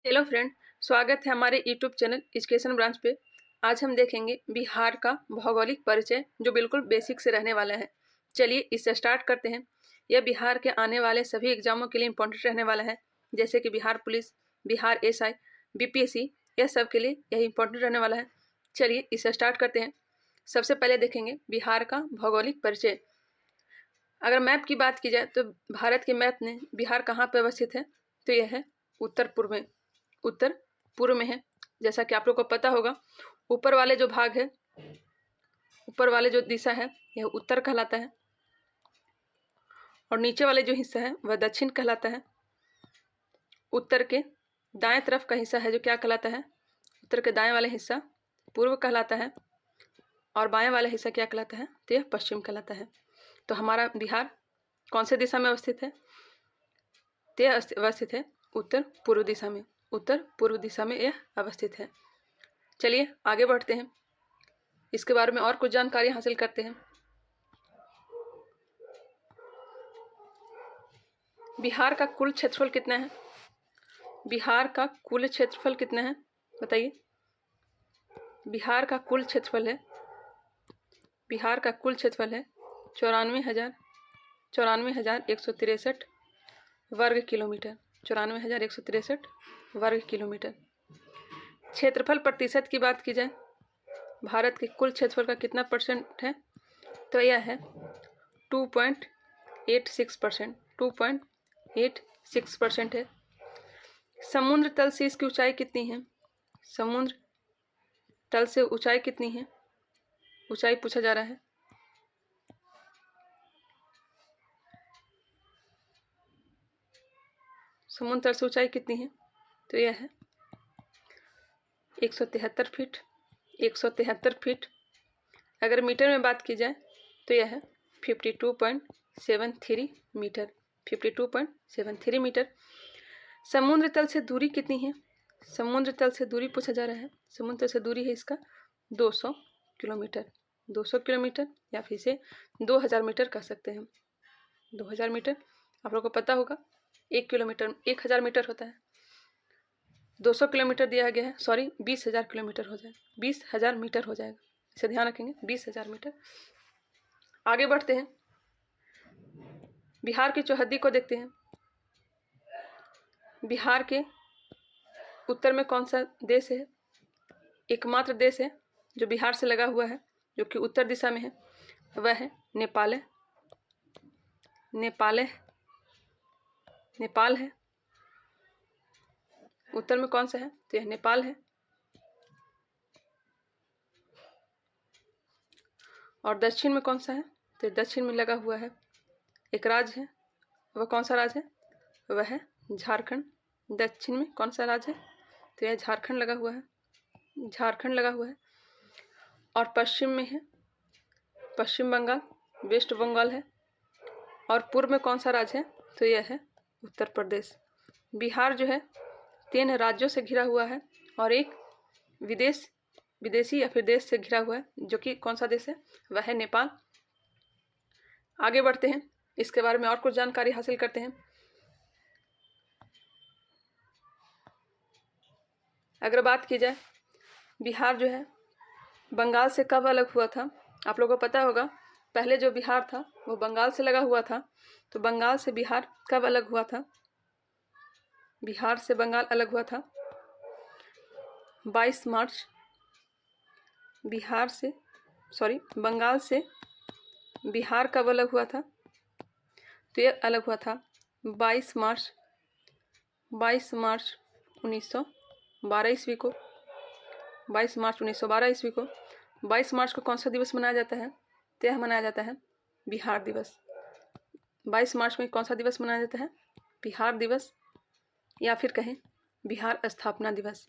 Hello friend, स्वागत है हमारे यूट्यूब चैनल एजुकेशन ब्रांच पे। आज हम देखेंगे बिहार का भौगोलिक परिचय जो बिल्कुल बेसिक से रहने वाला है। चलिए इससे स्टार्ट करते हैं। यह बिहार के आने वाले सभी एग्जामों के लिए इम्पोर्टेंट रहने वाला है, जैसे कि Bihar police, Bihar SI, BPSC, यह सब के लिए यही इम्पोर्टेंट रहने वाला है। चलिए इससे स्टार्ट करते हैं। सबसे पहले देखेंगे बिहार का भौगोलिक परिचय। अगर मैप की बात की जाए तो भारत के मैप में बिहार कहाँ पर अवस्थित है, तो यह है उत्तर पूर्व में है। जैसा कि आप लोग को पता होगा, ऊपर वाले जो भाग है, ऊपर वाले जो दिशा है, यह उत्तर कहलाता है और नीचे वाले जो हिस्सा है वह दक्षिण कहलाता है। उत्तर के दाएं तरफ का हिस्सा है जो क्या कहलाता है, उत्तर के दाएं वाला हिस्सा पूर्व कहलाता है और बाएं वाला हिस्सा क्या कहलाता है, तो यह पश्चिम कहलाता है। तो हमारा बिहार कौन से दिशा में अवस्थित है, तो यह अवस्थित है उत्तर पूर्व दिशा में। उत्तर पूर्व दिशा में यह अवस्थित है। चलिए आगे बढ़ते हैं, इसके बारे में और कुछ जानकारी हासिल करते हैं। बिहार का कुल क्षेत्रफल कितना है? बिहार का कुल क्षेत्रफल कितना है बताइए। बिहार का कुल क्षेत्रफल है 94,163 वर्ग किलोमीटर। 94,163 वर्ग किलोमीटर। क्षेत्रफल प्रतिशत की बात की जाए, भारत के कुल क्षेत्रफल का कितना परसेंट है, तो यह है 2.86%। 2.86% है। समुद्र तल से इसकी ऊंचाई कितनी है? समुद्र तल से ऊंचाई कितनी है, ऊंचाई पूछा जा रहा है। समुद्र तल से ऊंचाई कितनी है, तो यह है 173 फीट। 173 फीट। अगर मीटर में बात की जाए तो यह है 52.73 मीटर। 52.73 मीटर। समुद्र तल से दूरी कितनी है? समुद्र तल से दूरी पूछा जा रहा है। समुद्र तल से दूरी है इसका 200 किलोमीटर। 200 किलोमीटर या फिर से 2000 मीटर कह सकते हैं। 2000 मीटर आप लोगों को पता होगा, 1 किलोमीटर 1000 मीटर होता है। 200 किलोमीटर दिया गया है, सॉरी 20,000 किलोमीटर हो जाएगा, 20,000 मीटर हो जाएगा, इसे ध्यान रखेंगे, 20,000 मीटर। आगे बढ़ते हैं, बिहार की चौहद्दी को देखते हैं। बिहार के उत्तर में कौन सा देश है? एकमात्र देश है जो बिहार से लगा हुआ है, जो कि उत्तर दिशा में है, वह है नेपाल है। नेपाल है। उत्तर में कौन सा है, तो यह नेपाल है। और दक्षिण में कौन सा है, तो दक्षिण में लगा हुआ है एक राज्य है, वह कौन सा राज्य है, वह है झारखंड। दक्षिण में कौन सा राज्य है, तो यह झारखंड लगा हुआ है। झारखंड लगा हुआ है। और पश्चिम में है पश्चिम बंगाल, वेस्ट बंगाल है। और पूर्व में कौन सा राज्य है, तो यह है उत्तर प्रदेश। बिहार जो है 3 राज्यों से घिरा हुआ है और एक विदेशी या फिर देश से घिरा हुआ है, जो कि कौन सा देश है, वह है नेपाल। आगे बढ़ते हैं, इसके बारे में और कुछ जानकारी हासिल करते हैं। अगर बात की जाए, बिहार जो है बंगाल से कब अलग हुआ था, आप लोगों को पता होगा। पहले जो बिहार था वो बंगाल से लगा हुआ था, तो बंगाल से बिहार कब अलग हुआ था? बिहार से बंगाल अलग हुआ था 22 मार्च। बंगाल से बिहार कब अलग हुआ था, तो यह अलग हुआ था 22 मार्च 1912 ईस्वी को। 22 मार्च 1912 ईस्वी को। 22 मार्च को कौन सा दिवस मनाया जाता है, तो यह मनाया जाता है बिहार दिवस। 22 मार्च में कौन सा दिवस मनाया जाता है, बिहार दिवस, या फिर कहें बिहार स्थापना दिवस।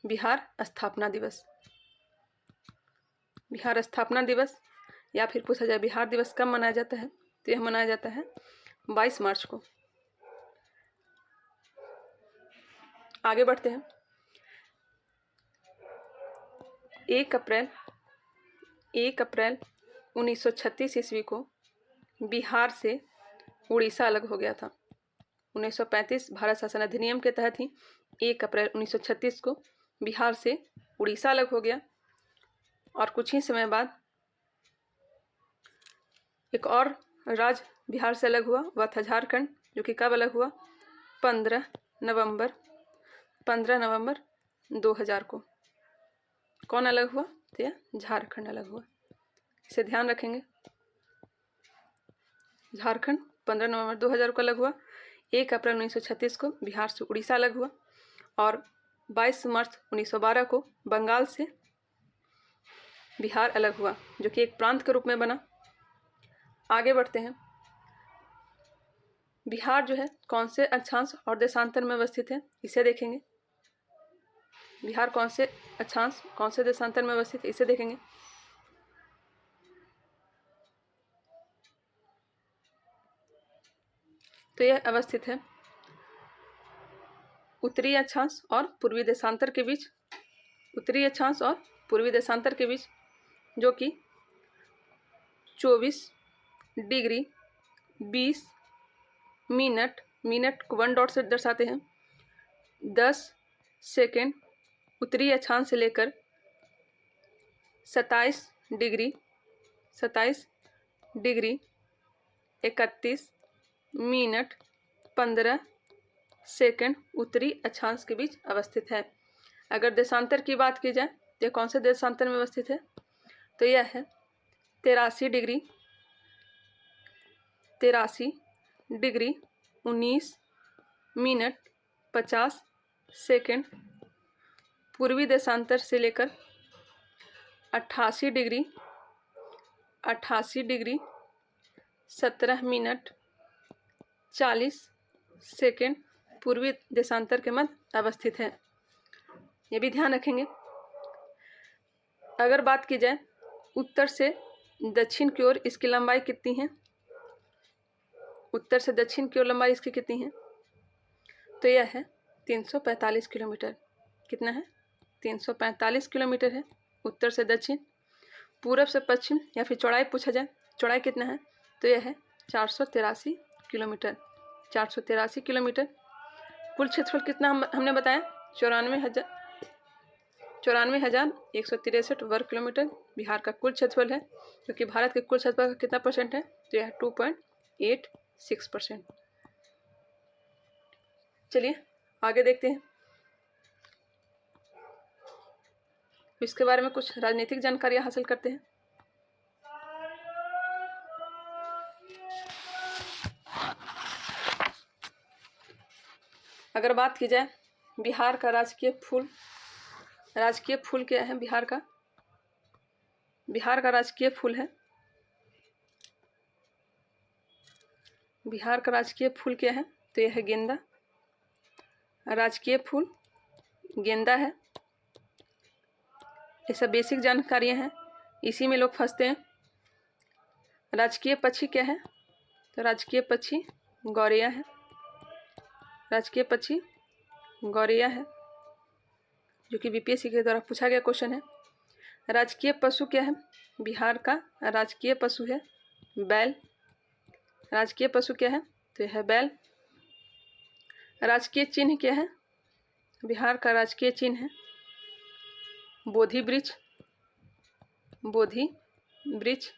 बिहार स्थापना दिवस। बिहार स्थापना दिवस, या फिर पूछा जाए बिहार दिवस कब मनाया जाता है, तो यह मनाया जाता है 22 मार्च को। आगे बढ़ते हैं। 1 अप्रैल 1936 ईस्वी को बिहार से उड़ीसा अलग हो गया था। 1935 भारत शासन अधिनियम के तहत ही 1 अप्रैल 1936 को बिहार से उड़ीसा अलग हो गया और कुछ ही समय बाद एक और राज्य बिहार से अलग हुआ, वह था झारखंड, जो कि कब अलग हुआ? 15 नवंबर 2000 को। कौन अलग हुआ? तो यह झारखंड अलग हुआ। इसे ध्यान रखेंगे। झारखंड 15 नवंबर 2000 को अलग हुआ, 1 अप्रैल 1936 को बिहार से उड़ीसा अलग हुआ और 22 मार्च 1912 को बंगाल से बिहार अलग हुआ, जो कि एक प्रांत के रूप में बना। आगे बढ़ते हैं। बिहार जो है कौन से अक्षांश और देशांतर में अवस्थित है, इसे देखेंगे। बिहार कौन से अक्षांश कौन से देशांतर में अवस्थित है, इसे देखेंगे। तो यह अवस्थित है उत्तरी अक्षांश और पूर्वी देशांतर के बीच। उत्तरी अक्षांश और पूर्वी देशांतर के बीच, जो कि 24 डिग्री 20 मिनट, मिनट को 1 डॉट से दर्शाते हैं, 10 सेकेंड उत्तरी अक्षांश से लेकर 27 डिग्री 31 मिनट 15 सेकेंड उत्तरी अक्षांश के बीच अवस्थित है। अगर देशांतर की बात की जाए तो कौन से देशांतर में अवस्थित है? तो यह है 83 डिग्री 19 मिनट 50 सेकेंड पूर्वी देशांतर से लेकर 88 डिग्री 17 मिनट 40 सेकेंड पूर्वी देशांतर के मध्य अवस्थित है। ये भी ध्यान रखेंगे। अगर बात की जाए उत्तर से दक्षिण की ओर इसकी लंबाई कितनी है? उत्तर से दक्षिण की ओर लंबाई इसकी कितनी है? तो यह है 345 किलोमीटर। कितना है? 345 किलोमीटर है उत्तर से दक्षिण। पूरब से पश्चिम या फिर चौड़ाई पूछा जाए, चौड़ाई कितना है? तो यह है 483 किलोमीटर। 483 किलोमीटर। कुल क्षेत्रफल कितना हमने बताया? 94,163 वर्ग किलोमीटर बिहार का कुल क्षेत्रफल है, क्योंकि भारत के कुल क्षेत्रफल का कितना परसेंट है? तो यह 2.86%। चलिए आगे देखते हैं। इसके बारे में कुछ राजनीतिक जानकारियां हासिल करते हैं। अगर बात की जाए बिहार का राजकीय फूल क्या है? बिहार का राजकीय फूल है, बिहार का राजकीय फूल क्या है? तो यह है गेंदा। राजकीय फूल गेंदा है। ये सब बेसिक जानकारियां हैं, इसी में लोग फंसते हैं। राजकीय पक्षी क्या है? तो राजकीय पक्षी गौरैया है। राजकीय पक्षी गौरैया है, जो कि बीपीएससी के द्वारा पूछा गया क्वेश्चन है। राजकीय पशु क्या है? बिहार का राजकीय पशु है बैल। राजकीय पशु क्या है? तो यह है बैल। राजकीय चिन्ह क्या है? बिहार का राजकीय चिन्ह है बोधि वृक्ष। बोधि वृक्ष।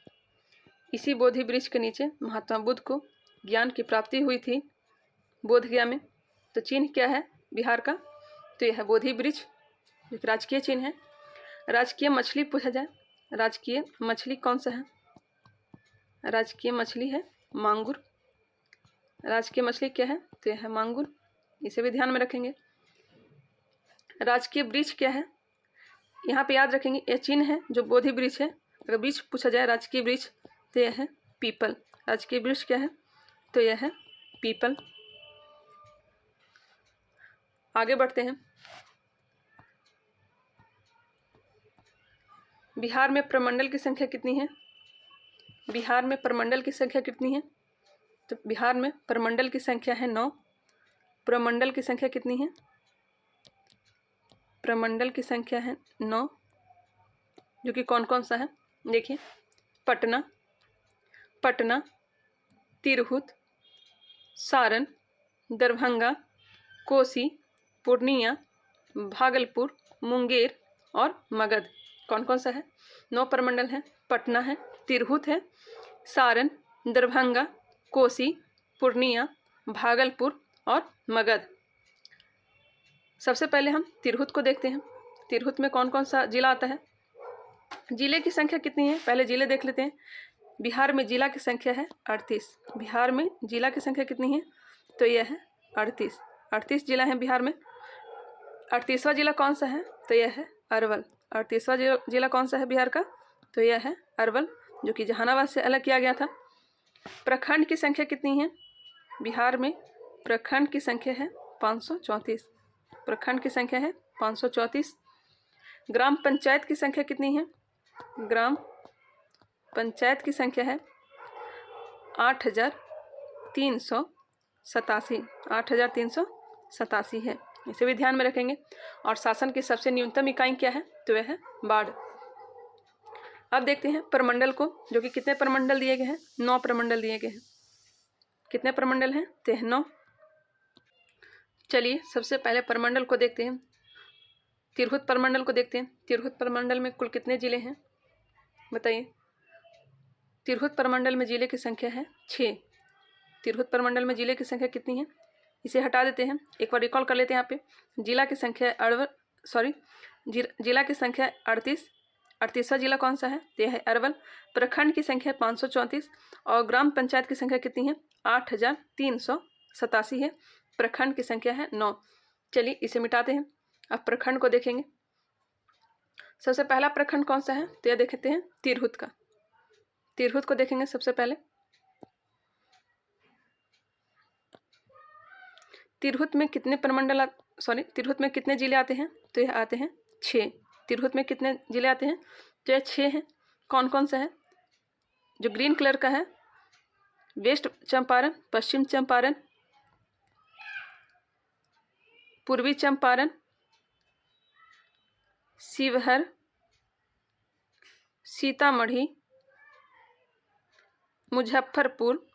इसी बोधि वृक्ष के नीचे महात्मा बुद्ध को ज्ञान की प्राप्ति हुई थी बोध गया में। तो चिन्ह क्या है बिहार का? तो यह है बोधि वृक्ष, जो राजकीय चिन्ह है। राजकीय मछली पूछा जाए, राजकीय मछली कौन सा है? राजकीय मछली है मांगुर। राजकीय मछली क्या है? तो यह है मांगुर। इसे भी ध्यान में रखेंगे। राजकीय वृक्ष क्या है? यहाँ पे याद रखेंगे, यह चिन्ह है जो बोधि वृक्ष है। अगर वृक्ष पूछा जाए राजकीय वृक्ष तो यह है पीपल। राजकीय वृक्ष क्या है? तो यह है पीपल। आगे बढ़ते हैं। बिहार में प्रमंडल की संख्या कितनी है? बिहार में प्रमंडल की संख्या कितनी है? तो बिहार में प्रमंडल की संख्या है 9। प्रमंडल की संख्या कितनी है? प्रमंडल की संख्या है 9, जो कि कौन कौन सा है? देखिए, पटना, तिरहुत, सारण, दरभंगा, कोसी, पूर्णिया, भागलपुर, मुंगेर और मगध। कौन कौन सा है? 9 प्रमंडल हैं। पटना है, तिरहुत है, सारण, दरभंगा, कोसी, पूर्णिया, भागलपुर और मगध। सबसे पहले हम तिरहुत को देखते हैं। तिरहुत में कौन कौन सा जिला आता है? जिले की संख्या कितनी है? पहले जिले देख लेते हैं। बिहार में जिला की संख्या है 38। बिहार में जिला की संख्या कितनी है? तो यह है 38। 38 जिला हैं बिहार में। 38वां जिला कौन सा है? तो यह है अरवल। 38वां जिला कौन सा है बिहार का? तो यह है अरवल, जो कि जहानाबाद से अलग किया गया था। प्रखंड की संख्या कितनी है? बिहार में प्रखंड की संख्या है 534। प्रखंड की संख्या है 534। ग्राम पंचायत की संख्या कितनी है? ग्राम पंचायत की संख्या है 8387। 8387 है, इसे भी ध्यान में रखेंगे। और शासन की सबसे न्यूनतम इकाई क्या है? तो वह है बाढ़। अब देखते हैं प्रमंडल को, जो कि कितने प्रमंडल दिए गए हैं? 9 प्रमंडल दिए गए हैं। कितने प्रमंडल हैं? तो 9। चलिए सबसे पहले प्रमंडल को देखते हैं। तिरहुत प्रमंडल को देखते हैं। तिरहुत प्रमंडल में कुल कितने जिले हैं? बताइए। तिरहुत प्रमंडल में जिले की संख्या है 6। तिरहुत प्रमंडल में जिले की संख्या कितनी है? इसे हटा देते हैं, एक बार रिकॉल कर लेते हैं। यहाँ पे जिला की संख्या जिला की संख्या 38। 38वां जिला कौन सा है? तो यह है अरवल। प्रखंड की संख्या 534 और ग्राम पंचायत की संख्या कितनी है? 8387 है। प्रखंड की संख्या है 9। चलिए इसे मिटाते हैं। अब प्रखंड को देखेंगे। सबसे पहला प्रखंड कौन सा है? तो यह देखते हैं तिरहुत का। तिरहुत को देखेंगे सबसे पहले। तिरहुत में कितने तिरहुत में कितने जिले आते हैं? तो यह आते हैं 6। तिरहुत में कितने जिले आते हैं? तो यह 6 हैं। कौन कौन सा है? जो ग्रीन कलर का है, वेस्ट चंपारण, पश्चिम चंपारण, पूर्वी चंपारण, शिवहर, सीतामढ़ी, मुजफ्फरपुर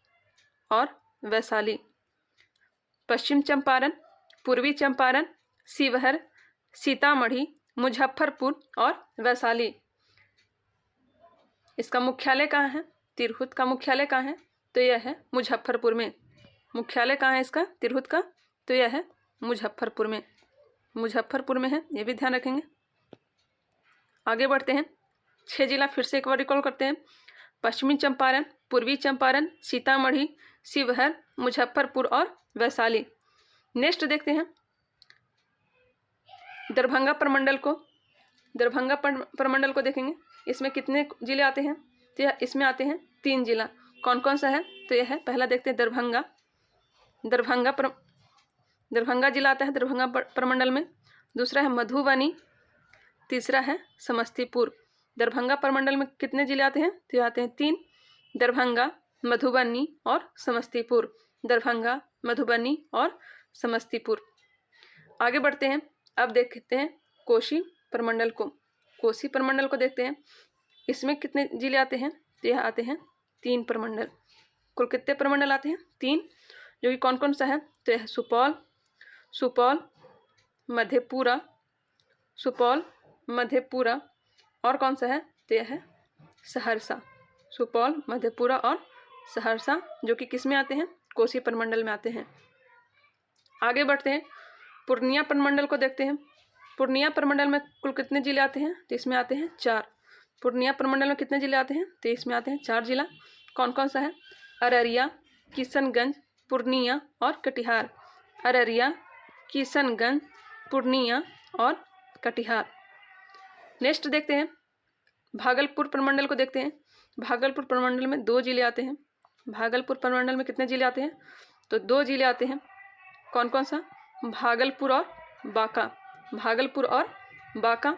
और वैशाली। पश्चिम चंपारण, पूर्वी चंपारण, शिवहर, सीतामढ़ी, मुजफ्फरपुर और वैशाली। इसका मुख्यालय कहाँ है? तिरहुत का मुख्यालय कहाँ है? तो यह है मुजफ्फरपुर में। मुख्यालय कहाँ है इसका? तिरहुत का? तो यह है मुजफ्फरपुर में। मुजफ्फरपुर में है, ये भी ध्यान रखेंगे। आगे बढ़ते हैं। 6 जिला फिर से एक बार रिकॉल करते हैं। पश्चिमी चंपारण, पूर्वी चंपारण, सीतामढ़ी, शिवहर, मुजफ्फरपुर और वैशाली। नेक्स्ट देखते हैं दरभंगा प्रमंडल को। दरभंगा प्रमंडल को देखेंगे। इसमें कितने जिले आते हैं? तो इसमें आते हैं 3 जिला। कौन कौन सा है? तो यह है, पहला देखते हैं दरभंगा। दरभंगा जिला आता है दरभंगा प्रमंडल में। दूसरा है मधुबनी, तीसरा है समस्तीपुर। दरभंगा प्रमंडल में कितने जिले आते हैं? तो आते हैं 3, दरभंगा, मधुबनी और समस्तीपुर। दरभंगा, मधुबनी और समस्तीपुर। आगे बढ़ते हैं। अब देखते हैं कोसी प्रमंडल को। कोसी प्रमंडल को देखते हैं। इसमें कितने जिले आते हैं? तो यह आते हैं 3 प्रमंडल। कुल कितने प्रमंडल आते हैं? 3, जो कि कौन कौन सा है? तो यह सुपौल, मधेपुरा और कौन सा है? तो यह है सहरसा। सुपौल, मधेपुरा और सहरसा, जो कि किस में आते हैं? कोसी प्रमंडल में आते हैं। आगे बढ़ते हैं। पूर्णिया प्रमंडल को देखते हैं। पूर्णिया प्रमंडल में कुल कितने जिले आते हैं? तो इसमें आते हैं 4। पूर्णिया प्रमंडल में कितने जिले आते हैं? तो इसमें आते हैं 4 जिला। कौन कौन सा है? अररिया, किशनगंज, पूर्णिया और कटिहार। अररिया, किशनगंज, पूर्णिया और कटिहार। नेक्स्ट देखते हैं भागलपुर प्रमंडल को देखते हैं। भागलपुर प्रमंडल में 2 जिले आते हैं। भागलपुर प्रमंडल में कितने जिले आते हैं? तो 2 जिले आते हैं। कौन कौन सा? भागलपुर और बांका। भागलपुर और बांका।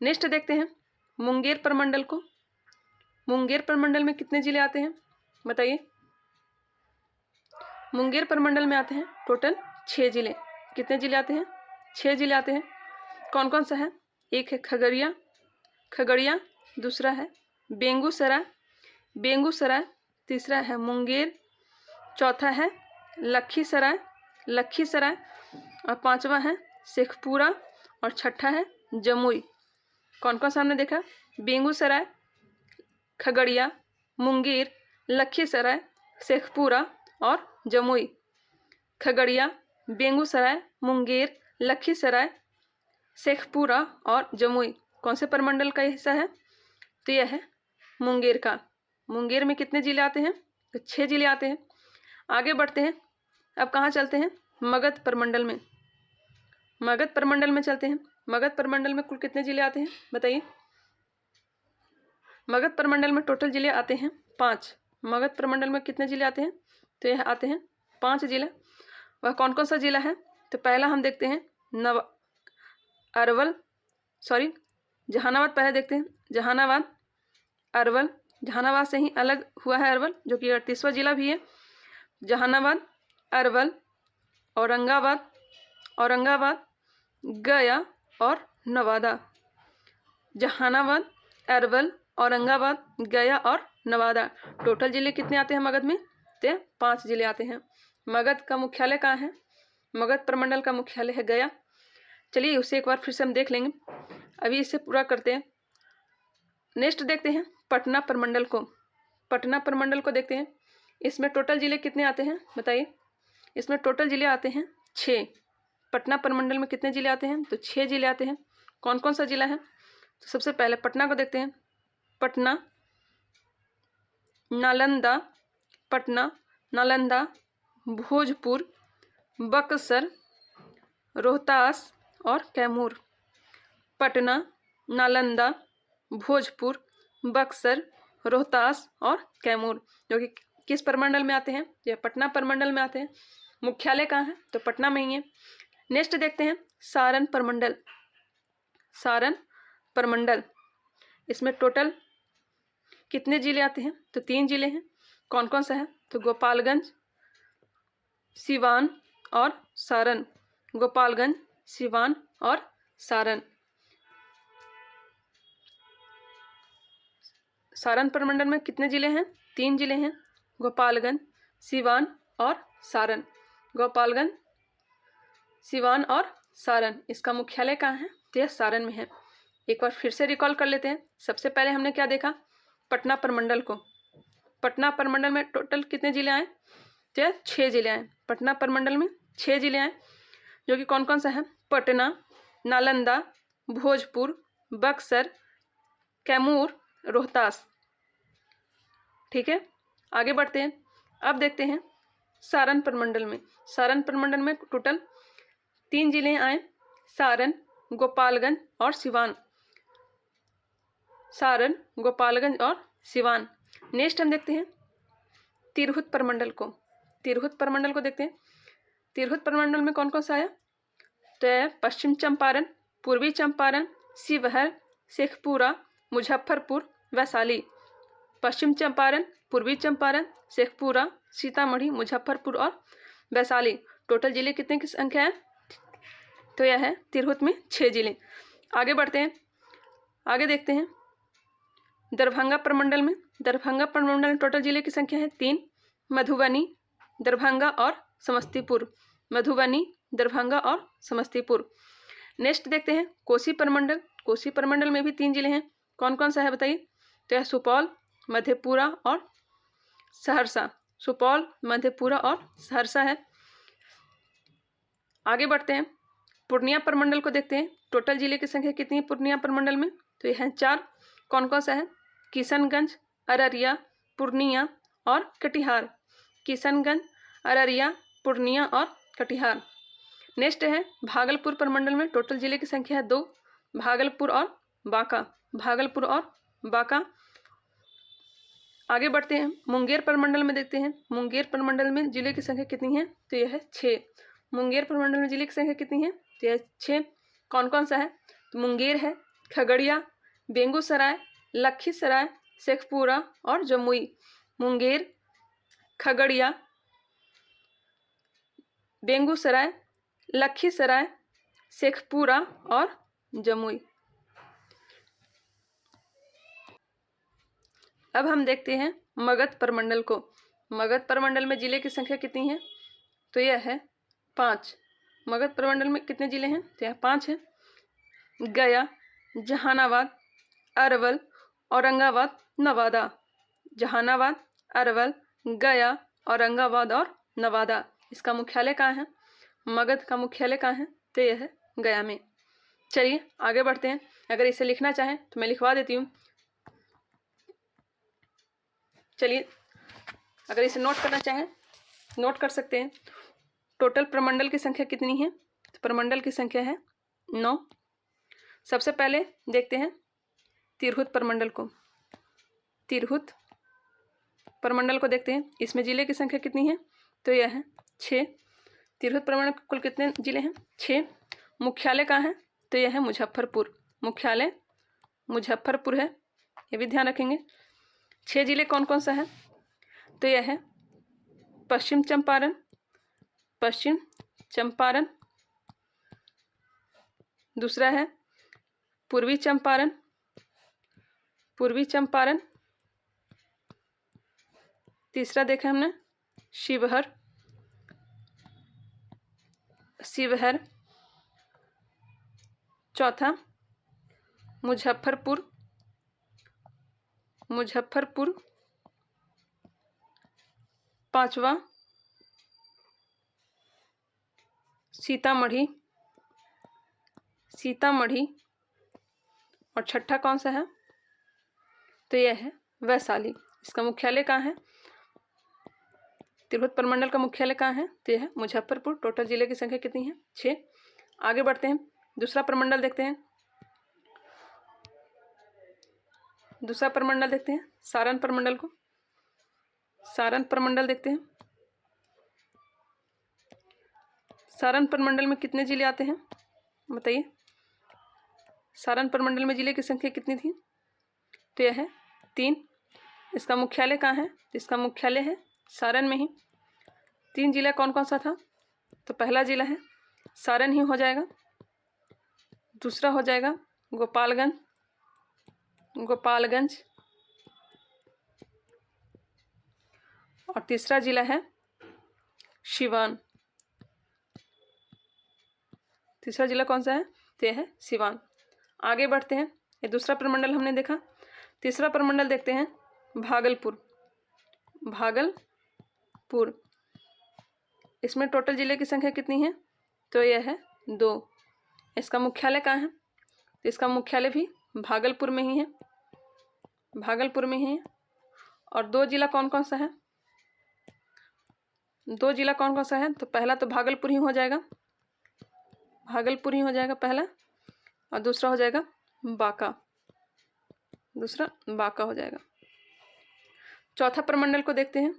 नेक्स्ट देखते हैं मुंगेर प्रमंडल को। मुंगेर प्रमंडल में कितने जिले आते हैं? बताइए। मुंगेर प्रमंडल में आते हैं टोटल 6 जिले। कितने जिले आते हैं? 6 जिले आते हैं। कौन कौन सा है? एक है खगड़िया, दूसरा है बेगूसराय, तीसरा है मुंगेर, चौथा है लखीसराय और पांचवा है शेखपुरा और छठा है जमुई। कौन कौन सा हमने देखा? बेगूसराय, खगड़िया, मुंगेर, लखीसराय, शेखपुरा और जमुई। खगड़िया, बेगूसराय, मुंगेर, लखीसराय, शेखपुरा और जमुई कौन से प्रमंडल का हिस्सा है? तो यह है मुंगेर का। मुंगेर में कितने जिले आते हैं? तो 6 जिले आते हैं। आगे बढ़ते हैं। अब कहाँ चलते हैं? मगध प्रमंडल में। मगध प्रमंडल में चलते हैं। मगध प्रमंडल में कुल कितने जिले आते हैं बताइए? मगध प्रमंडल में टोटल जिले आते हैं 5। मगध प्रमंडल में कितने जिले आते हैं? तो यह आते हैं 5 जिले। वह कौन कौन सा जिला है? तो पहला हम देखते हैं जहानाबाद। पहले देखते हैं जहानाबाद, अरवल। जहानाबाद से ही अलग हुआ है अरवल, जो कि 38वां जिला भी है। जहानाबाद, अरवल, औरंगाबाद, गया और नवादा। जहानाबाद, अरवल, औरंगाबाद, गया और नवादा। टोटल जिले कितने आते हैं मगध में? तो 5 जिले आते हैं। मगध का मुख्यालय कहाँ है? मगध प्रमंडल का मुख्यालय है गया। चलिए उसे एक बार फिर से हम देख लेंगे। अभी इसे पूरा करते हैं। नेक्स्ट देखते हैं पटना प्रमंडल को। पटना प्रमंडल को देखते हैं। इसमें टोटल जिले कितने आते हैं बताइए? इसमें टोटल जिले आते हैं 6। पटना प्रमंडल में कितने जिले आते हैं? तो 6 जिले आते हैं। कौन कौन सा जिला है? तो सबसे पहले पटना को देखते हैं। पटना, नालंदा, भोजपुर, बक्सर, रोहतास और कैमूर। पटना, नालंदा, भोजपुर, बक्सर, रोहतास और कैमूर, जो कि किस प्रमंडल में आते हैं? ये पटना प्रमंडल में आते हैं। मुख्यालय कहाँ है? तो पटना में ही है। नेक्स्ट देखते हैं सारण प्रमंडल। सारण प्रमंडल, इसमें टोटल कितने जिले आते हैं? तो 3 जिले हैं। कौन कौन सा है? तो गोपालगंज, सिवान और सारण। गोपालगंज, सिवान और सारण। सारण प्रमंडल में कितने जिले हैं? 3 जिले हैं। गोपालगंज, सिवान और सारण। गोपालगंज, सिवान और सारण। इसका मुख्यालय कहाँ है? तो यह सारण में है। एक बार फिर से रिकॉल कर लेते हैं। सबसे पहले हमने क्या देखा? पटना प्रमंडल को। पटना प्रमंडल में टोटल कितने जिले आए? तो 6 जिले आए। पटना प्रमंडल में 6 जिले आए, जो कि कौन कौन सा है? पटना, नालंदा, भोजपुर, बक्सर, कैमूर, रोहतास। ठीक है, आगे बढ़ते हैं। अब देखते हैं सारण प्रमंडल में। सारण प्रमंडल में टोटल 3 जिले आए, सारण, गोपालगंज और सिवान। सारण, गोपालगंज और सिवान। नेक्स्ट हम देखते हैं तिरहुत प्रमंडल को। तिरहुत प्रमंडल को देखते हैं। तिरहुत प्रमंडल में कौन कौन सा आया? तो पश्चिम चंपारण, पूर्वी चंपारण, शिवहर, शेखपुरा, मुजफ्फरपुर, वैशाली। पश्चिम चंपारण, पूर्वी चंपारण, शेखपुरा, सीतामढ़ी, मुजफ्फरपुर और वैशाली। टोटल जिले कितने की संख्या है? तो यह है तिरहुत में 6 जिले। आगे बढ़ते हैं। आगे देखते हैं दरभंगा प्रमंडल में। दरभंगा प्रमंडल में टोटल जिले की संख्या है 3। मधुबनी, दरभंगा और समस्तीपुर। मधुबनी, दरभंगा और समस्तीपुर। नेक्स्ट देखते हैं कोसी प्रमंडल। कोसी प्रमंडल में भी 3 जिले हैं। कौन कौन सा है बताइए? तो यह सुपौल, मधेपुरा और सहरसा। सुपौल, मधेपुरा और सहरसा है। आगे बढ़ते हैं पूर्णिया प्रमंडल को देखते हैं। टोटल जिले की संख्या कितनी है पूर्णिया प्रमंडल में? तो यह है 4। कौन कौन सा है? किशनगंज, अररिया, पूर्णिया और कटिहार। किशनगंज, अररिया, पूर्णिया और कटिहार। नेक्स्ट है भागलपुर प्रमंडल में। टोटल जिले की संख्या है 2। भागलपुर और बांका। भागलपुर और बांका। आगे बढ़ते हैं मुंगेर प्रमंडल में देखते हैं। मुंगेर प्रमंडल में जिले की संख्या कितनी है? तो यह है 6। मुंगेर प्रमंडल में जिले की संख्या कितनी है? तो यह 6। कौन कौन सा है? तो मुंगेर है, खगड़िया, बेगूसराय, लखीसराय, शेखपुरा और जमुई। मुंगेर, खगड़िया, बेगूसराय, लखीसराय, शेखपुरा और जमुई। अब हम देखते हैं मगध प्रमंडल को। मगध प्रमंडल में जिले की संख्या कितनी है? तो यह है 5। मगध प्रमंडल में कितने जिले हैं? तो यहाँ 5 हैं। गया, जहानाबाद, अरवल, औरंगाबाद, नवादा। जहानाबाद, अरवल, गया, औरंगाबाद और नवादा। इसका मुख्यालय कहाँ है? मगध का मुख्यालय कहाँ है? तो यह है गया में। चलिए आगे बढ़ते हैं। अगर इसे लिखना चाहें तो मैं लिखवा देती हूँ। चलिए अगर इसे नोट करना चाहें नोट कर सकते हैं। टोटल प्रमंडल की संख्या कितनी है? तो प्रमंडल की संख्या है 9। सबसे पहले देखते हैं तिरहुत प्रमंडल को। तिरहुत प्रमंडल को देखते हैं। इसमें जिले की संख्या कितनी है? तो यह है 6। तिरहुत प्रमंडल कुल कितने जिले हैं? 6। मुख्यालय कहाँ है? तो यह है मुजफ्फरपुर। मुख्यालय मुजफ्फरपुर है, ये भी ध्यान रखेंगे। 6 जिले कौन कौन सा है? तो यह है पश्चिम चंपारण, पश्चिम चंपारण। दूसरा है पूर्वी चंपारण, पूर्वी चंपारण। तीसरा देखा हमने शिवहर, शिवहर। चौथा मुजफ्फरपुर, मुजफ्फरपुर। पांचवा सीतामढ़ी, सीतामढ़ी। और छठा कौन सा है? तो यह है वैशाली। इसका मुख्यालय कहाँ है? तिरहुत प्रमंडल का मुख्यालय कहाँ है? तो यह है मुजफ्फरपुर। टोटल जिले की संख्या कितनी है? 6। आगे बढ़ते हैं, दूसरा प्रमंडल देखते हैं। दूसरा प्रमंडल देखते हैं सारण प्रमंडल को। सारण प्रमंडल देखते हैं। सारण प्रमंडल में कितने जिले आते हैं बताइए? सारण प्रमंडल में जिले की संख्या कितनी थी? तो यह है 3। इसका मुख्यालय कहाँ है? इसका मुख्यालय है सारण में ही। 3 जिला कौन कौन सा था? तो पहला जिला है सारण ही हो जाएगा। दूसरा हो जाएगा गोपालगंज, गोपालगंज। और तीसरा जिला है सिवान। तीसरा जिला कौन सा है? तो यह है सिवान। आगे बढ़ते हैं, ये दूसरा प्रमंडल हमने देखा। तीसरा प्रमंडल देखते हैं भागलपुर, भागलपुर। इसमें टोटल जिले की संख्या कितनी है? तो यह है 2। इसका मुख्यालय कहाँ है? तो इसका मुख्यालय भी भागलपुर में ही है, भागलपुर में ही है। और 2 जिला कौन कौन सा है? 2 जिला कौन कौन सा है? तो पहला तो भागलपुर ही हो जाएगा, भागलपुर ही हो जाएगा पहला। और दूसरा हो जाएगा बांका, दूसरा बांका हो जाएगा। चौथा प्रमंडल को देखते हैं।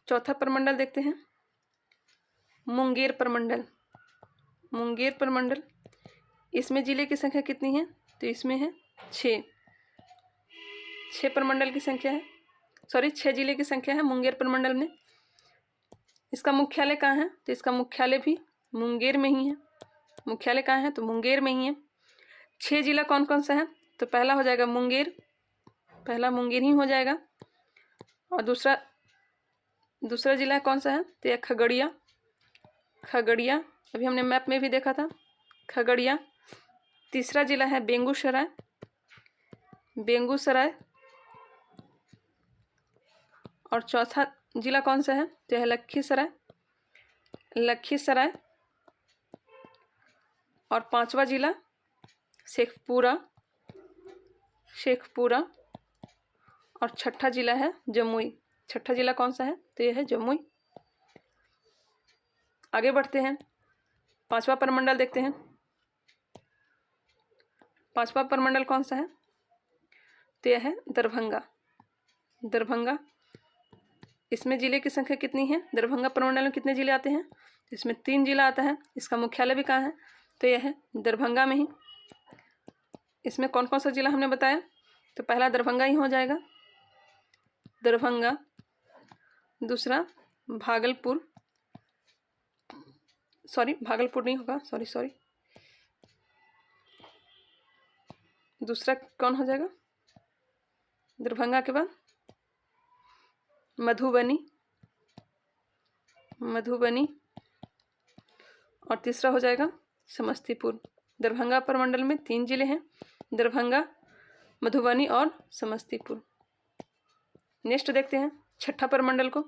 चौथा प्रमंडल देखते हैं मुंगेर प्रमंडल, मुंगेर प्रमंडल। इसमें जिले की संख्या कितनी है? तो इसमें है 6। 6 प्रमंडल की संख्या है, सॉरी 6 जिले की संख्या है मुंगेर प्रमंडल में। इसका मुख्यालय कहाँ है? तो इसका मुख्यालय भी मुंगेर में ही है। मुख्यालय कहाँ है? तो मुंगेर में ही है। 6 जिला कौन कौन सा है? तो पहला हो जाएगा मुंगेर, पहला मुंगेर ही हो जाएगा। और दूसरा जिला कौन सा है? तो यह खगड़िया, खगड़िया। अभी हमने मैप में भी देखा था, खगड़िया। तीसरा जिला है बेगूसराय, बेगूसराय। और चौथा जिला कौन सा है? तो यह लखीसराय, लखीसराय। और 5वां जिला शेखपुरा, शेखपुरा। और छठा जिला है जमुई। छठा जिला कौन सा है? तो यह है जमुई। आगे बढ़ते हैं, 5वां प्रमंडल देखते हैं। 5वां प्रमंडल कौन सा है? तो यह है दरभंगा, दरभंगा। इसमें जिले की संख्या कितनी है? दरभंगा प्रमंडल में कितने जिले आते हैं? इसमें 3 जिला आता है। इसका मुख्यालय भी कहाँ है? तो यह है दरभंगा में ही। इसमें कौन कौन सा जिला हमने बताया? तो पहला दरभंगा ही हो जाएगा, दरभंगा। दूसरा भागलपुर, सॉरी भागलपुर नहीं होगा, सॉरी। दूसरा कौन हो जाएगा दरभंगा के बाद? मधुबनी, मधुबनी और तीसरा हो जाएगा समस्तीपुर। दरभंगा प्रमंडल में 3 जिले हैं, दरभंगा, मधुबनी और समस्तीपुर। नेक्स्ट देखते हैं छठा प्रमंडल को,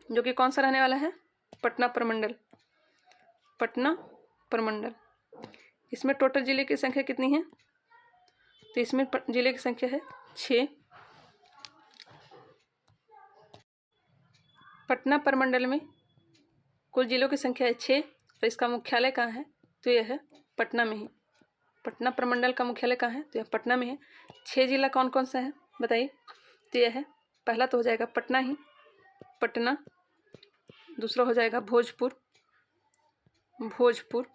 जो कि कौन सा रहने वाला है, पटना प्रमंडल। पटना प्रमंडल, इसमें टोटल जिले की संख्या कितनी है, तो इसमें जिले की संख्या है 6। पटना प्रमंडल में कुल जिलों की संख्या है 6 और इसका मुख्यालय कहाँ है, तो यह है पटना में ही। पटना प्रमंडल का मुख्यालय कहाँ है, तो यह पटना में है। 6 जिला कौन कौन सा है बताइए, तो यह है, पहला तो हो जाएगा पटना ही, पटना। दूसरा हो जाएगा भोजपुर, भोजपुर,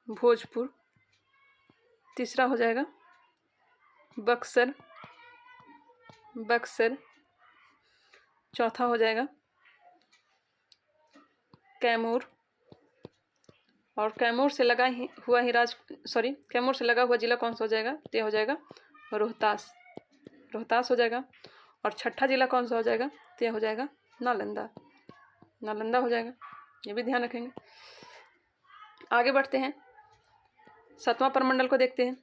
भोजपुर। तीसरा हो जाएगा बक्सर, बक्सर। चौथा हो जाएगा कैमूर, और कैमूर से लगा हुआ जिला कौन सा हो जाएगा, तो यह हो जाएगा रोहतास, रोहतास हो जाएगा। और छठा जिला कौन सा हो जाएगा, तो यह हो जाएगा नालंदा, नालंदा हो जाएगा, ये भी ध्यान रखेंगे। आगे बढ़ते हैं, 7वां प्रमंडल को देखते हैं,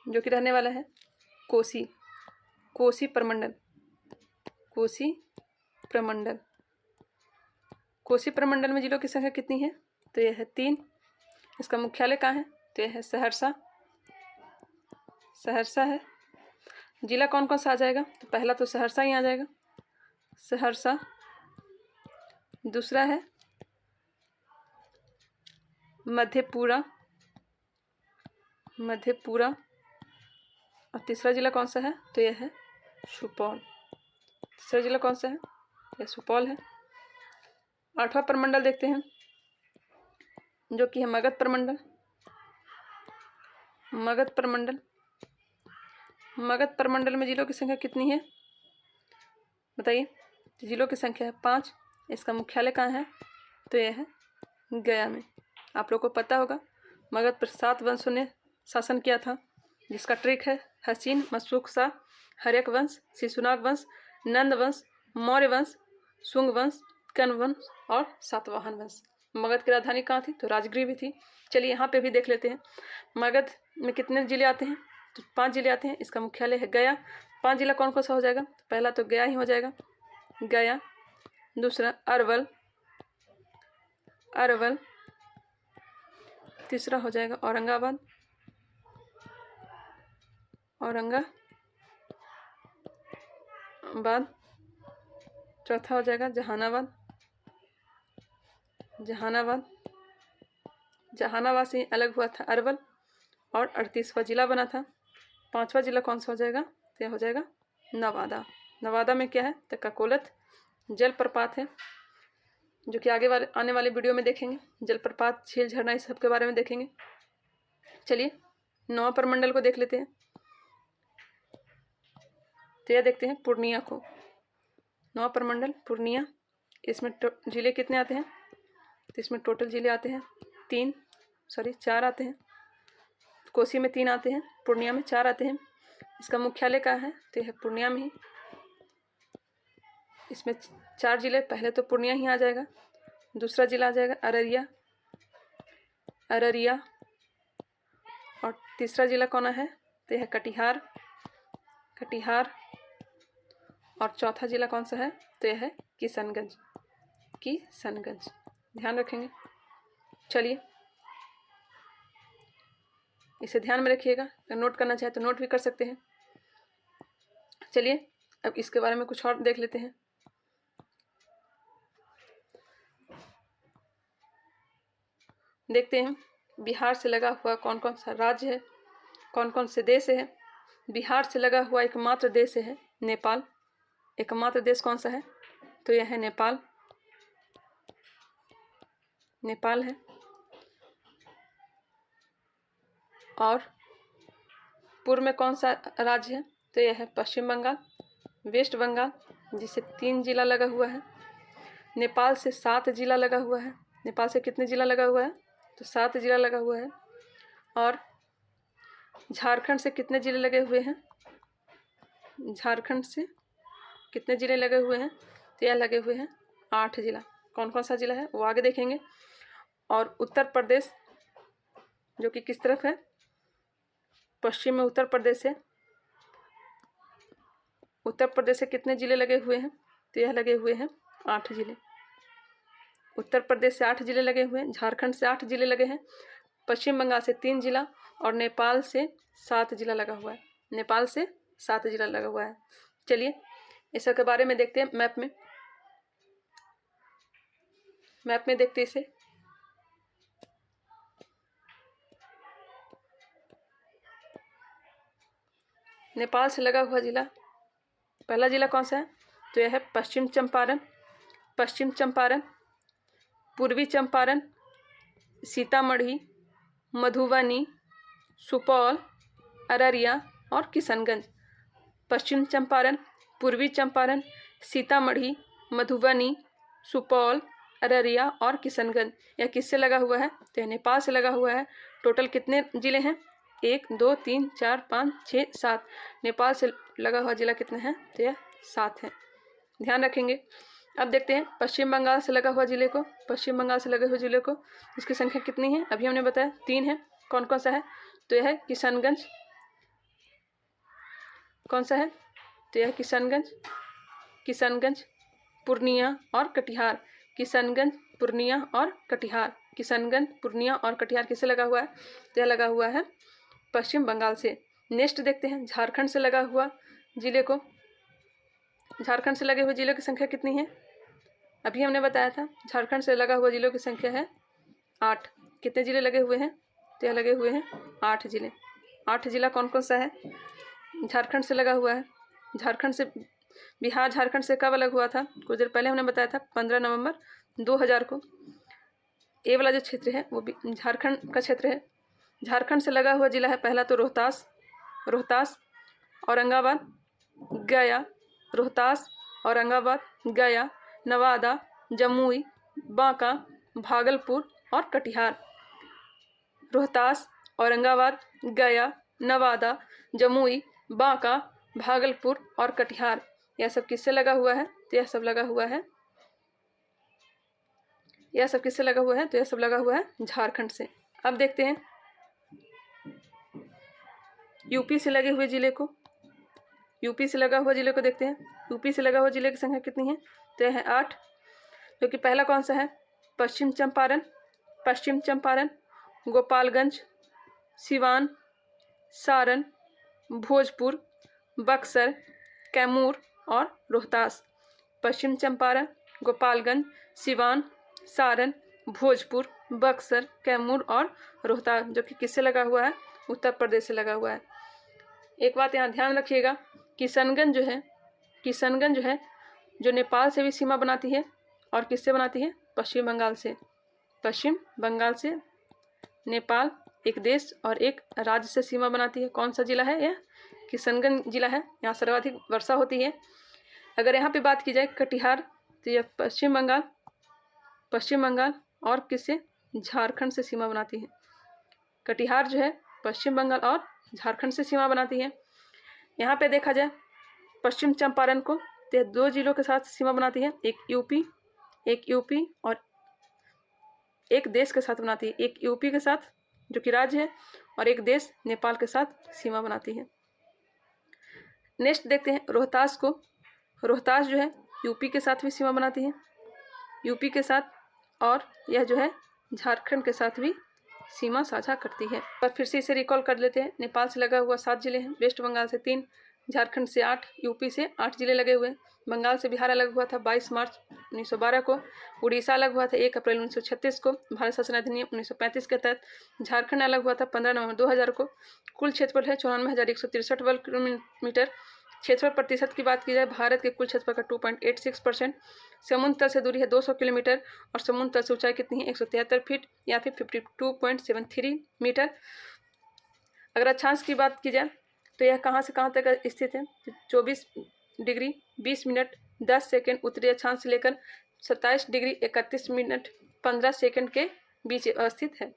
जो कि रहने वाला है कोसी, कोसी प्रमंडल, कोसी प्रमंडल। कोसी प्रमंडल में जिलों की संख्या कितनी है, तो यह है 3। इसका मुख्यालय कहाँ है, तो यह है सहरसा, सहरसा है। जिला कौन कौन सा आ जाएगा, तो पहला तो सहरसा ही आ जाएगा, सहरसा। दूसरा है मधेपुरा, मधेपुरा। और तीसरा जिला कौन सा है, तो यह है सुपौल, तीसरा जिला कौन सा है, यह सुपौल है। 8वां प्रमंडल देखते हैं, जो कि है मगध प्रमंडल, मगध प्रमंडल। मगध प्रमंडल में जिलों की संख्या कितनी है बताइए, तो जिलों की संख्या है 5। इसका मुख्यालय कहाँ है, तो यह है गया में। आप लोग को पता होगा मगध पर 7 वंशों ने शासन किया था, जिसका ट्रिक है हसीन, मशरूक शाह, हर्यक वंश, शिशुनाग वंश, नंद वंश, मौर्य वंश, शुंग वंश, कण्व वंश और सातवाहन वंश। मगध की राजधानी कहाँ थी, तो राजगृह भी थी। चलिए यहाँ पे भी देख लेते हैं, मगध में कितने जिले आते हैं, तो 5 जिले आते हैं। इसका मुख्यालय है गया। 5 जिला कौन कौन सा हो जाएगा, तो पहला तो गया ही हो जाएगा, गया। दूसरा अरवल, अरवल। तीसरा हो जाएगा औरंगाबाद, औरंगाबाद। चौथा हो जाएगा जहानाबाद, जहानाबाद। जहानाबाद से अलग हुआ था अरवल और 38वां जिला बना था। 5वां जिला कौन सा हो जाएगा, तो यह हो जाएगा नवादा। नवादा में क्या है, तो ककोलत जलप्रपात है, जो कि आने वाले वीडियो में देखेंगे। जलप्रपात, झील, झरना, इस सब के बारे में देखेंगे। चलिए 9वां प्रमंडल को देख लेते हैं, तो यह देखते हैं पूर्णिया को। 9वां प्रमंडल पूर्णिया, इसमें जिले कितने आते हैं, तो इसमें टोटल जिले आते हैं 4 आते हैं। कोसी में 3 आते हैं, पूर्णिया में 4 आते हैं। इसका मुख्यालय कहाँ है, तो यह पूर्णिया में ही। इसमें 4 जिले, पहले तो पूर्णिया ही आ जाएगा। दूसरा जिला आ जाएगा अररिया, अररिया। और तीसरा जिला कौन है, तो यह कटिहार, कटिहार। और चौथा जिला कौन सा है, तो यह है किशनगंज, किशनगंज। ध्यान रखेंगे। चलिए इसे ध्यान में रखिएगा, अगर नोट करना चाहे तो नोट भी कर सकते हैं। चलिए अब इसके बारे में कुछ और देख लेते हैं। देखते हैं बिहार से लगा हुआ कौन कौन सा राज्य है, कौन कौन से देश है। बिहार से लगा हुआ एकमात्र देश है नेपाल। एकमात्र देश कौन सा है, तो यह है नेपाल, नेपाल है। और पूर्व में कौन सा राज्य है, तो यह है पश्चिम बंगाल, वेस्ट बंगाल, जिसे 3 जिला लगा हुआ है। नेपाल से 7 जिला लगा हुआ है। नेपाल से कितने जिला लगा हुआ है, तो 7 जिला लगा हुआ है। और झारखंड से कितने जिले लगे हुए हैं, झारखंड से कितने जिले लगे हुए हैं, तो यह लगे हुए हैं 8 जिला। कौन कौन सा जिला है वो आगे देखेंगे। और उत्तर प्रदेश जो कि किस तरफ है, पश्चिम में उत्तर प्रदेश है। उत्तर प्रदेश से कितने जिले लगे हुए हैं, तो यह लगे हुए हैं 8 जिले। उत्तर प्रदेश से 8 जिले लगे हुए हैं, झारखंड से 8 जिले लगे हैं, पश्चिम बंगाल से 3 जिला और नेपाल से 7 जिला लगा हुआ है। नेपाल से 7 जिला लगा हुआ है। चलिए इस सब के बारे में देखते हैं मैप में। मैप में देखते हैं इसे। नेपाल से लगा हुआ जिला, पहला जिला कौन सा है, तो यह है पश्चिम चंपारण, पश्चिम चंपारण, पूर्वी चंपारण, सीतामढ़ी, मधुबनी, सुपौल, अररिया और किशनगंज। पश्चिम चंपारण, पूर्वी चंपारण, सीतामढ़ी, मधुबनी, सुपौल, अररिया और किशनगंज। यह किससे लगा हुआ है, तो यह नेपाल से लगा हुआ है। टोटल कितने जिले हैं, 1 2 3 4 5 6 7। नेपाल से लगा हुआ जिला कितने हैं, तो यह 7 हैं, ध्यान रखेंगे। अब देखते हैं पश्चिम बंगाल से लगा हुआ जिले को। पश्चिम बंगाल से लगे हुए जिले को, इसकी संख्या कितनी है, अभी हमने बताया 3 है। कौन कौन सा है, तो यह है किशनगंज। कौन सा है, तो यह किशनगंज, किशनगंज, पूर्णिया और कटिहार। किशनगंज, पूर्णिया और कटिहार। किशनगंज, पूर्णिया और कटिहार किससे लगा हुआ है, तो यह लगा हुआ है पश्चिम बंगाल से। नेक्स्ट देखते हैं झारखंड से लगा हुआ जिले को। झारखंड से लगे हुए जिलों की संख्या कितनी है, अभी हमने बताया था। झारखंड से लगा हुआ जिलों की संख्या है 8। कितने जिले लगे हुए हैं, तो यह लगे हुए हैं 8 जिले। 8 जिला कौन कौन सा है, झारखंड से लगा हुआ है। झारखंड से, बिहार झारखंड से कब अलग हुआ था, कुछ देर पहले हमने बताया था 15 नवंबर 2000 को। ये वाला जो क्षेत्र है वो झारखंड का क्षेत्र है। झारखंड से लगा हुआ जिला है पहला तो रोहतास, रोहतास, औरंगाबाद, गया, रोहतास, औरंगाबाद, गया, नवादा, जमुई, बांका, भागलपुर और कटिहार। रोहतास, औरंगाबाद, गया, नवादा, जमुई, बांका, भागलपुर और कटिहार। यह सब किससे लगा हुआ है, तो यह सब लगा हुआ है, यह सब किससे लगा हुआ है, तो यह सब लगा हुआ है झारखंड से। अब देखते हैं यूपी से लगे हुए जिले को। यूपी से लगा हुआ जिले को देखते हैं। यूपी से लगा हुआ जिले की संख्या कितनी है, तो यह है 8, जो कि पहला कौन सा है, पश्चिम चंपारण, पश्चिम चंपारण, गोपालगंज, सिवान, सारण, भोजपुर, बक्सर, कैमूर और रोहतास। पश्चिम चंपारण, गोपालगंज, सिवान, सारण, भोजपुर, बक्सर, कैमूर और रोहतास, जो कि किससे लगा हुआ है, उत्तर प्रदेश से लगा हुआ है। एक बात यहाँ ध्यान रखिएगा, किशनगंज जो है, किशनगंज जो है जो नेपाल से भी सीमा बनाती है और किससे बनाती है, पश्चिम बंगाल से। पश्चिम बंगाल से नेपाल एक देश और एक राज्य से सीमा बनाती है। कौन सा जिला है, यह किशनगंज जिला है। यहाँ सर्वाधिक वर्षा होती है। अगर यहाँ पे बात की जाए कटिहार, तो यह पश्चिम बंगाल, पश्चिम बंगाल और किससे, झारखंड से सीमा बनाती है। कटिहार जो है पश्चिम बंगाल और झारखंड से सीमा बनाती है। यहाँ पे देखा जाए पश्चिम चंपारण को, तो 2 जिलों के साथ सीमा बनाती है, एक यूपी और एक देश के साथ बनाती है, एक यूपी के साथ जो कि राज्य है और एक देश नेपाल के साथ सीमा बनाती है। नेक्स्ट देखते हैं रोहतास को। रोहतास जो है यूपी के साथ भी सीमा बनाती है, यूपी के साथ, और यह जो है झारखंड के साथ भी सीमा साझा करती है। पर फिर से इसे रिकॉल कर लेते हैं। नेपाल से लगा हुआ 7 जिले हैं, वेस्ट बंगाल से 3, झारखंड से 8, यूपी से 8 जिले लगे हुए हैं। बंगाल से बिहार अलग हुआ था 22 मार्च 1912 को। उड़ीसा अलग हुआ था 1 अप्रैल 1936 को भारत शासन अधिनियम 1935 के तहत। झारखंड अलग हुआ था 15 नवंबर 2000 को। कुल क्षेत्रफल है 94,163 वर्ग किलोमीटर। क्षेत्रफल प्रतिशत की बात की जाए, भारत के कुल क्षेत्रफल का 2.86%। समुद्र तल से दूरी है 200 किलोमीटर और समुद्र तल से ऊंचाई कितनी है, 173 फीट या फिर 52.73 मीटर। अगर अक्षांश की बात की जाए तो यह कहाँ से कहाँ तक स्थित है, 24 डिग्री 20 मिनट 10 सेकेंड उत्तरी अक्षांश से लेकर 27 डिग्री 31 मिनट 15 सेकेंड के बीच अवस्थित है।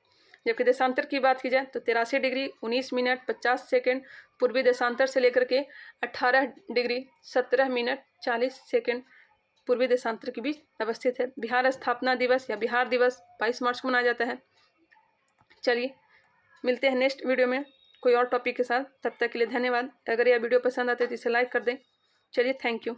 जबकि देशांतर की बात की जाए तो 83 डिग्री 19 मिनट 50 सेकेंड पूर्वी देशांतर से लेकर के 18 डिग्री 17 मिनट 40 सेकेंड पूर्वी देशांतर के बीच अवस्थित है। बिहार स्थापना दिवस या बिहार दिवस 22 मार्च को मनाया जाता है। चलिए मिलते हैं नेक्स्ट वीडियो में कोई और टॉपिक के साथ। तब तक के लिए धन्यवाद। अगर यह वीडियो पसंद आते तो इसे लाइक कर दें। चलिए थैंक यू।